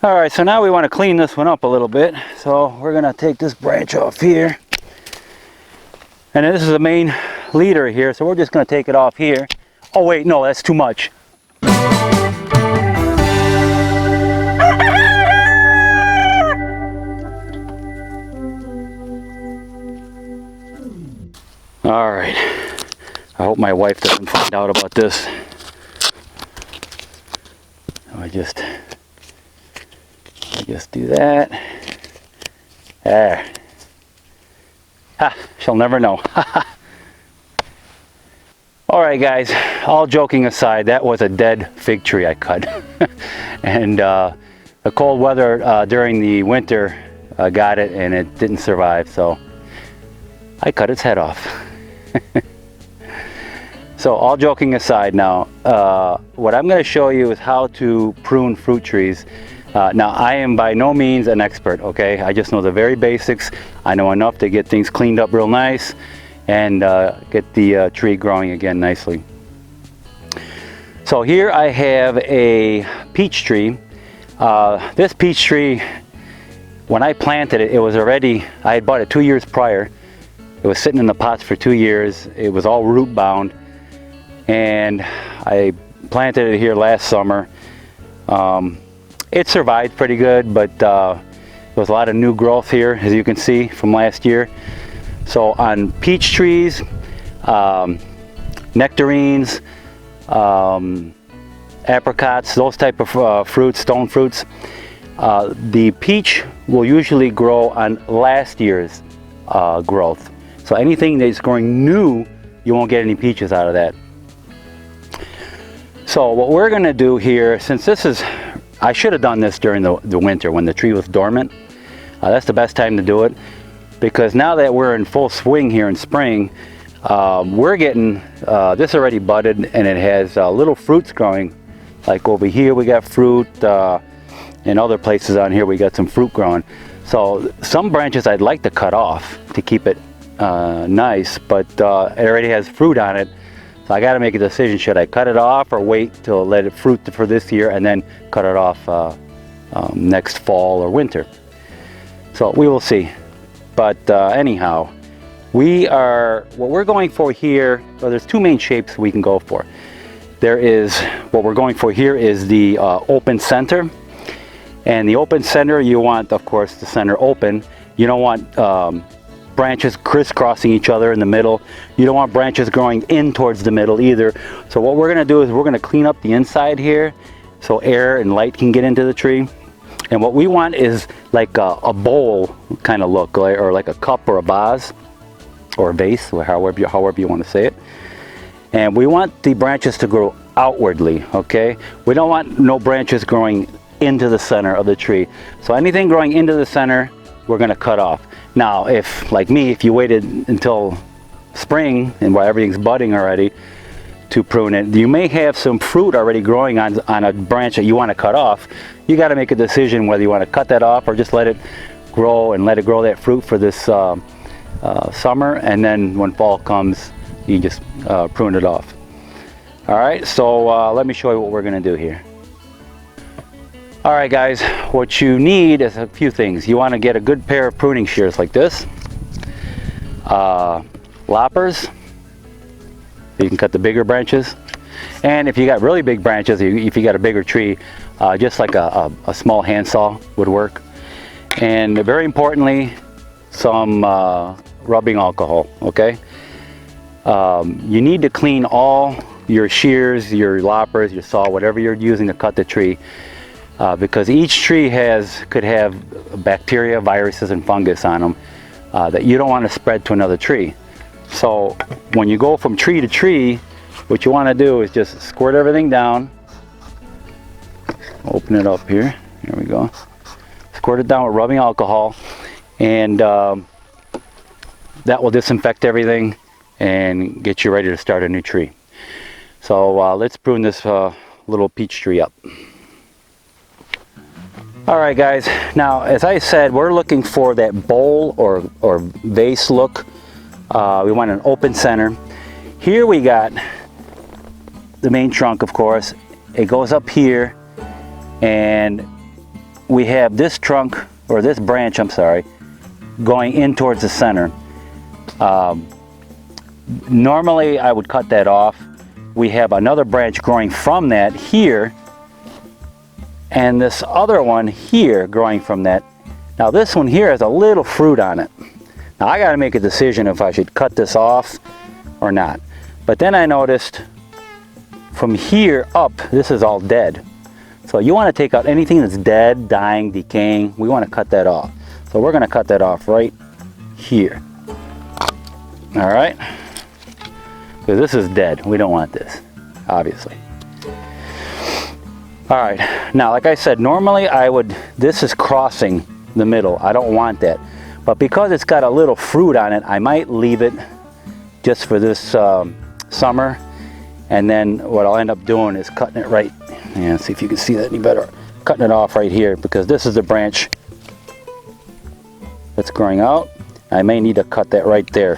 All right, so now we want to clean this one up a little bit. So we're gonna take this branch off here. And then this is the main leader here, so we're just gonna take it off here. Oh wait, no, that's too much. All right, I hope my wife doesn't find out about this. I just do that. There. Ha, she'll never know. All right, guys, all joking aside, that was a dead fig tree I cut. And the cold weather during the winter got it, and it didn't survive, so I cut its head off. So all joking aside now, what I'm going to show you is how to prune fruit trees. Now, I am by no means an expert, okay? I just know the very basics. I know enough to get things cleaned up real nice and get the tree growing again nicely. So here I have a peach tree. This peach tree, when I planted it, it was already, I had bought it 2 years prior. It was sitting in the pots for 2 years. It was all root bound. And I planted it here last summer. It survived pretty good, but there was a lot of new growth here, as you can see from last year. So on peach trees, nectarines, apricots, those type of fruits, stone fruits, the peach will usually grow on last year's growth. So anything that's growing new, you won't get any peaches out of that. So what we're going to do here, since this is, I should have done this during the winter when the tree was dormant. That's the best time to do it, because now that we're in full swing here in spring, we're getting this already budded, and it has little fruits growing. Like over here we got fruit, and other places on here we got some fruit growing. So some branches I'd like to cut off to keep it nice, but it already has fruit on it. So I got to make a decision, should I cut it off or wait till let it fruit for this year and then cut it off next fall or winter. So we will see. But anyhow, what we're going for here, well, there's two main shapes we can go for. There is, what we're going for here is the open center. And the open center, you want, of course, the center open. You don't want branches crisscrossing each other in the middle. You don't want branches growing in towards the middle either. So what we're going to do is we're going to clean up the inside here so air and light can get into the tree. And what we want is like a bowl kind of look, or like a cup or a vase or a vase, or however you want to say it. And we want the branches to grow outwardly, okay? We don't want no branches growing into the center of the tree. So anything growing into the center, we're going to cut off. Now, if, like me, if you waited until spring and where everything's budding already to prune it, you may have some fruit already growing on a branch that you want to cut off. You got to make a decision whether you want to cut that off or just let it grow and let it grow that fruit for this summer, and then when fall comes, you just prune it off. All right, so let me show you what we're going to do here. All right, guys, what you need is a few things. You want to get a good pair of pruning shears like this, loppers, you can cut the bigger branches, and if you got really big branches, if you got a bigger tree, just like a small handsaw would work. And very importantly, some rubbing alcohol, okay? You need to clean all your shears, your loppers, your saw, whatever you're using to cut the tree. Because each tree could have bacteria, viruses, and fungus on them that you don't want to spread to another tree. So when you go from tree to tree, what you want to do is just squirt everything down. Open it up here. Here we go. Squirt it down with rubbing alcohol, and that will disinfect everything and get you ready to start a new tree. So let's prune this little peach tree up. All right, guys, now as I said, we're looking for that bowl or vase look. We want an open center. Here we got the main trunk, of course. It goes up here, and we have this trunk, or this branch, I'm sorry, going in towards the center. Normally I would cut that off. We have another branch growing from that here, and this other one here growing from that. Now this one here has a little fruit on it. Now I got to make a decision if I should cut this off or not. But then I noticed from here up, this is all dead. So you want to take out anything that's dead, dying, decaying. We want to cut that off. So we're going to cut that off right here. All right? Because this is dead. We don't want this, obviously. All right. Now, like I said, normally this is crossing the middle. I don't want that. But because it's got a little fruit on it, I might leave it just for this summer. And then what I'll end up doing is cutting it right. Yeah, see if you can see that any better. Cutting it off right here, because this is the branch that's growing out. I may need to cut that right there.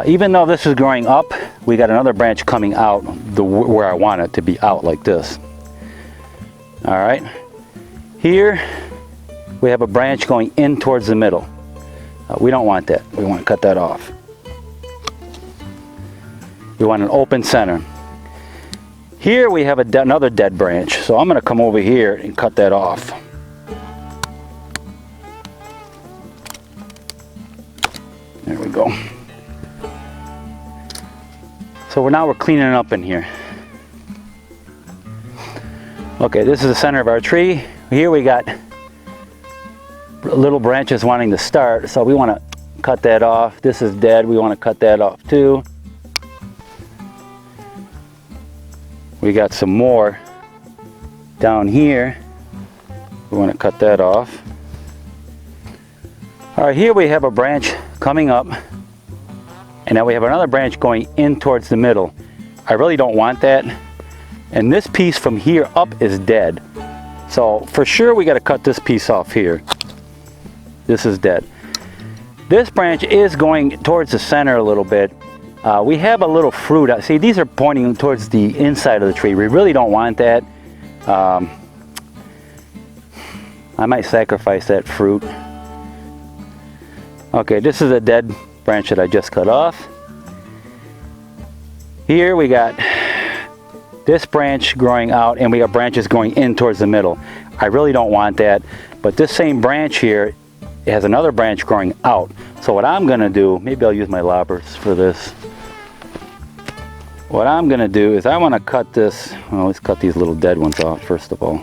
Even though this is growing up, we got another branch coming out where I want it to be out like this. All right. Here we have a branch going in towards the middle. We don't want that. We want to cut that off. We want an open center. Here we have another dead branch, so I'm going to come over here and cut that off. There we go. So now we're cleaning up in here. Okay, this is the center of our tree. Here we got little branches wanting to start, so we want to cut that off. This is dead. We want to cut that off too. We got some more down here. We want to cut that off. All right, here we have a branch coming up, and now we have another branch going in towards the middle. I really don't want that. And this piece from here up is dead. So for sure we got to cut this piece off here. This is dead. This branch is going towards the center a little bit. We have a little fruit. See, these are pointing towards the inside of the tree. We really don't want that. I might sacrifice that fruit. Okay, this is a dead branch that I just cut off. Here we got this branch growing out, and we got branches going in towards the middle. I really don't want that, but this same branch here has another branch growing out. So what I'm gonna do, maybe I'll use my loppers for this. What I'm gonna do is I wanna cut this, well, let's cut these little dead ones off first of all.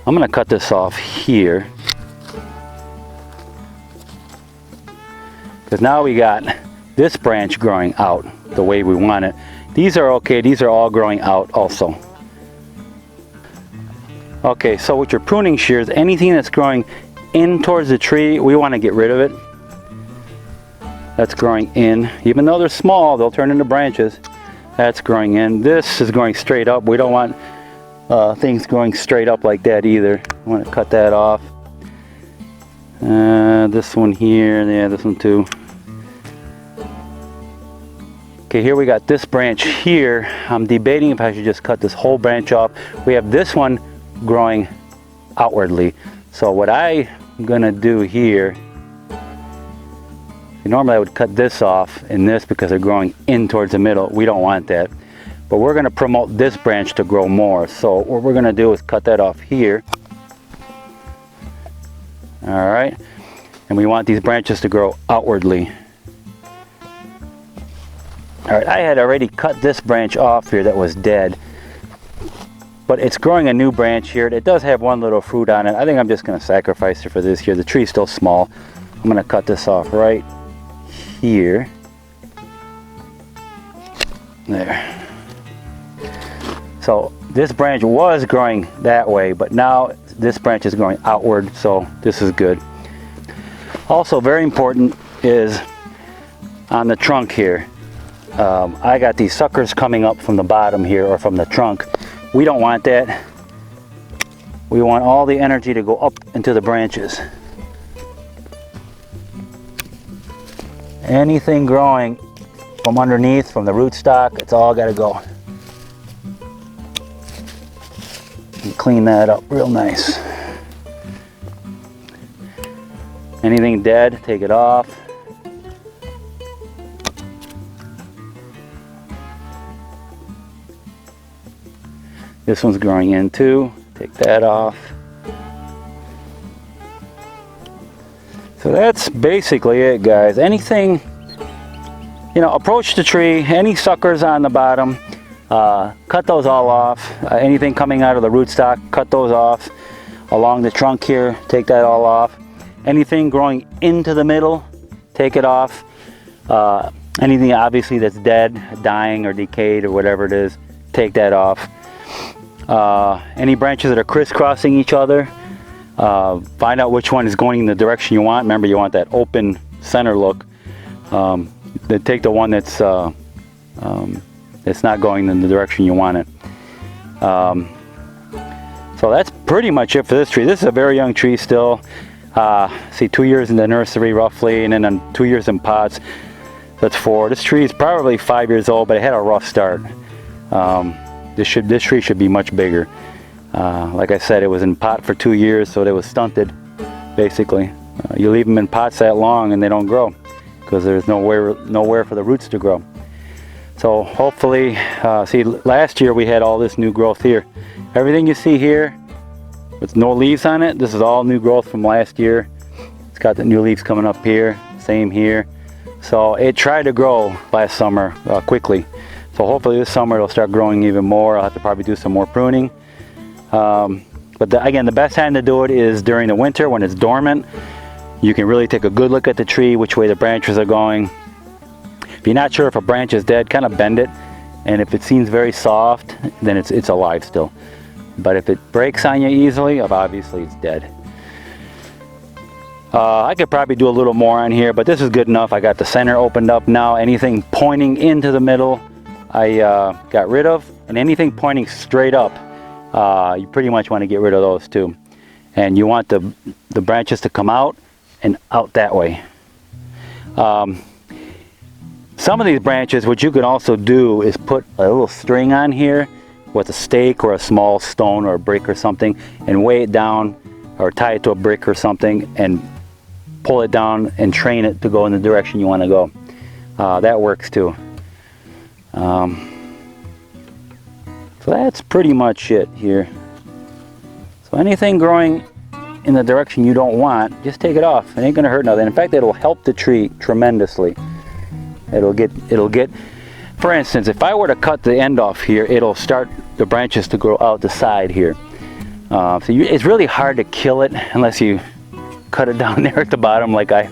I'm gonna cut this off here. Because now we got this branch growing out the way we want it. These are okay, these are all growing out also. Okay, so with your pruning shears, anything that's growing in towards the tree, we want to get rid of it. That's growing in. Even though they're small, they'll turn into branches. That's growing in. This is going straight up. We don't want things going straight up like that either. I want to cut that off. This one here, yeah, this one too. Okay, here we got this branch here. I'm debating if I should just cut this whole branch off. We have this one growing outwardly. So what I'm gonna do here, normally I would cut this off and this because they're growing in towards the middle. We don't want that. But we're gonna promote this branch to grow more. So what we're gonna do is cut that off here. All right, and we want these branches to grow outwardly. All right, I had already cut this branch off here that was dead, but it's growing a new branch here. It does have one little fruit on it. I think I'm just going to sacrifice it for this here. The tree's still small. I'm going to cut this off right here. There. So this branch was growing that way, but now this branch is growing outward, so this is good. Also very important is on the trunk here. I got these suckers coming up from the bottom here, or from the trunk. We don't want that. We want all the energy to go up into the branches. Anything growing from underneath, from the rootstock, it's all got to go. And clean that up real nice. Anything dead, take it off. This one's growing in too, take that off. So that's basically it, guys. Anything, you know, approach the tree, any suckers on the bottom, cut those all off. Anything coming out of the rootstock, cut those off. Along the trunk here, take that all off. Anything growing into the middle, take it off. Anything obviously that's dead, dying or decayed or whatever it is, take that off. Any branches that are crisscrossing each other, find out which one is going in the direction you want. Remember, you want that open center look. Then take the one that's not going in the direction you want it. So that's pretty much it for this tree. This is a very young tree still. See, 2 years in the nursery roughly, and then 2 years in pots. That's 4. This tree is probably 5 years old, but it had a rough start. This tree should be much bigger. Like I said, it was in pot for 2 years, so it was stunted, basically. You leave them in pots that long and they don't grow because there's nowhere for the roots to grow. So hopefully, see, last year we had all this new growth here. Everything you see here with no leaves on it, this is all new growth from last year. It's got the new leaves coming up here, same here. So it tried to grow last summer quickly. So hopefully this summer it'll start growing even more. I'll have to probably do some more pruning. But again, the best time to do it is during the winter when it's dormant. You can really take a good look at the tree, which way the branches are going. If you're not sure if a branch is dead, kind of bend it. And if it seems very soft, then it's alive still. But if it breaks on you easily, obviously it's dead. I could probably do a little more on here, but this is good enough. I got the center opened up now. Anything pointing into the middle, I got rid of. And anything pointing straight up, you pretty much want to get rid of those too. And you want the branches to come out and out that way. Some of these branches, what you can also do is put a little string on here with a stake or a small stone or a brick or something and weigh it down or tie it to a brick or something and pull it down and train it to go in the direction you want to go. That works too. So that's pretty much it here. So anything growing in the direction you don't want, just take it off. It ain't gonna hurt nothing. In fact, it'll help the tree tremendously. It'll get, for instance, if I were to cut the end off here, it'll start the branches to grow out the side here. It's really hard to kill it unless you cut it down there at the bottom like I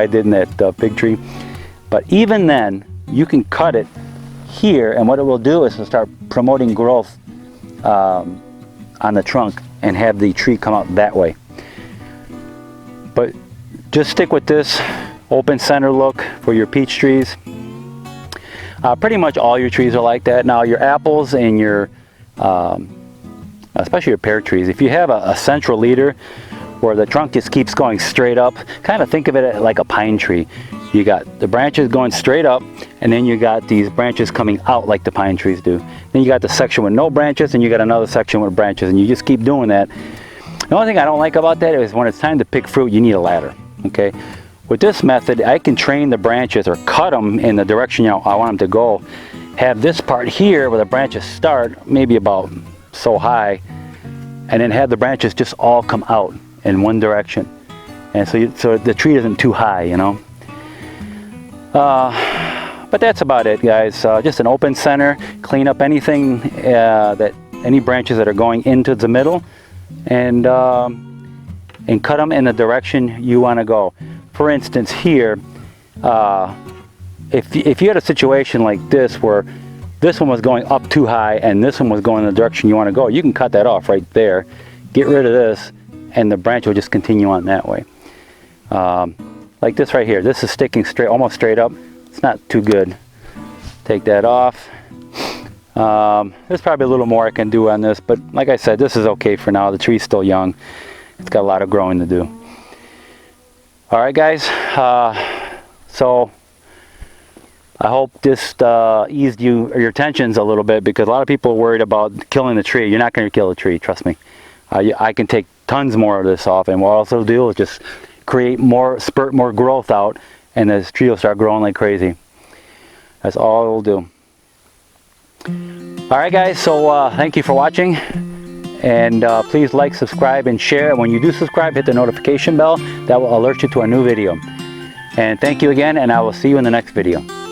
did in that big tree. But even then, you can cut it here, and what it will do is it'll start promoting growth on the trunk and have the tree come out that way. But just stick with this open center look for your peach trees. Pretty much all your trees are like that. Now your apples and your, especially your pear trees, if you have a central leader where the trunk just keeps going straight up, kind of think of it like a pine tree. You got the branches going straight up, and then you got these branches coming out like the pine trees do. Then you got the section with no branches, and you got another section with branches, and you just keep doing that. The only thing I don't like about that is when it's time to pick fruit, you need a ladder, okay? With this method, I can train the branches or cut them in the direction I want them to go. Have this part here where the branches start, maybe about so high, and then have the branches just all come out in one direction. And so the tree isn't too high, you know? But that's about it, guys. Just an open center, clean up anything, any branches that are going into the middle, and cut them in the direction you want to go. For instance, here, if you had a situation like this where this one was going up too high and this one was going in the direction you want to go, you can cut that off right there, get rid of this, and the branch will just continue on that way. Like this right here, this is sticking straight, almost straight up. It's not too good. Take that off. There's probably a little more I can do on this, but like I said, this is okay for now. The tree's still young. It's got a lot of growing to do. All right, guys. So I hope this eased your tensions a little bit, because a lot of people are worried about killing the tree. You're not going to kill the tree, trust me. I can take tons more of this off, and what I'll also do is just spurt more growth out, and this tree will start growing like crazy. That's all it will do. Alright guys, so thank you for watching, and please like, subscribe, and share. And when you do subscribe, hit the notification bell. That will alert you to a new video. And thank you again, and I will see you in the next video.